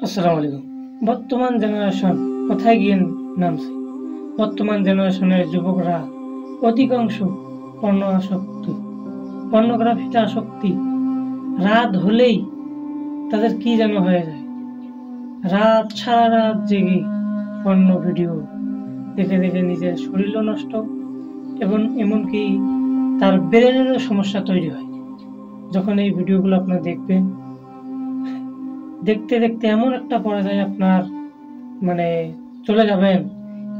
আসসালামু আলাইকুম। বর্তমান জেনারেশন কোথায় গিয়ে নামছে? বর্তমান জেনারেশনের যুবকরা অধিকাংশ পর্ন আসক্তি, পর্নোগ্রাফিতে আসক্তি। রাত হলেই তাদের কি যেন হয়ে যায়। সারা রাত জেগে পর্ন ভিডিও দেখে দেখে নিজের শরীরও নষ্ট এবং এমনকি তার ব্রেনেরও সমস্যা তৈরি হয়। যখন এই ভিডিওগুলো আপনারা দেখবেন, দেখতে দেখতে এমন একটা পর্যায়ে আপনার মানে চলে যাবেন,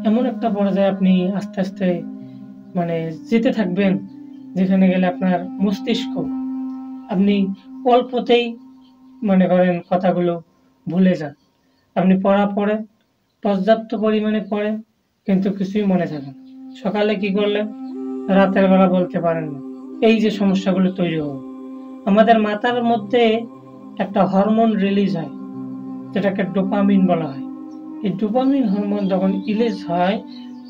এমন একটা পর্যায়ে আপনি আস্তে আস্তে যেতে থাকবেন, যেখানে গেলে আপনার মস্তিষ্ক আপনি অল্পতেই মনে করেন কথাগুলো ভুলে যান। আপনি পড়েন, পর্যাপ্ত পরিমাণে পড়েন, কিন্তু কিছুই মনে থাকে না। সকালে কি করলেন, রাতের বেলা বলতে পারেন না। এই যে সমস্যাগুলো তৈরি হবে, আমাদের মাথার মধ্যে একটা হরমোন রিলিজ হয়, যেটাকে ডোপামিন বলা হয়। এই ডোপামিন হরমোন যখন রিলিজ হয়,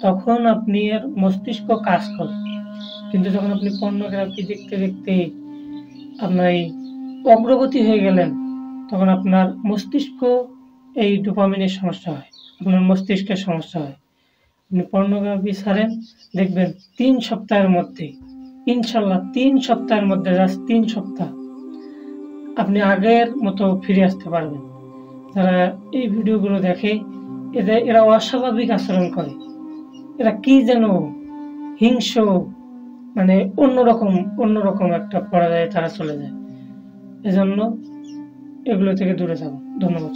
তখন আপনি এর মস্তিষ্ক কাজ করে। কিন্তু যখন আপনি পর্নোগ্রাফি দেখতে দেখতে আপনার এই অগ্রগতি হয়ে গেলেন, তখন আপনার মস্তিষ্ক এই ডোপামিনের সমস্যা হয়, আপনার মস্তিষ্কের সমস্যা হয়। আপনি পর্নোগ্রাফি ছাড়েন, দেখবেন 3 সপ্তাহের মধ্যে, ইনশাল্লাহ 3 সপ্তাহের মধ্যে, জাস্ট 3 সপ্তাহ আপনি আগের মতো ফিরে আসতে পারবেন। যারা এই ভিডিওগুলো দেখে, এরা অস্বাভাবিক আচরণ করে, এরা কি যেন হিংস্র, অন্যরকম একটা পর্যায়ে তারা চলে যায়। এজন্য এগুলো থেকে দূরে থাকুন। ধন্যবাদ।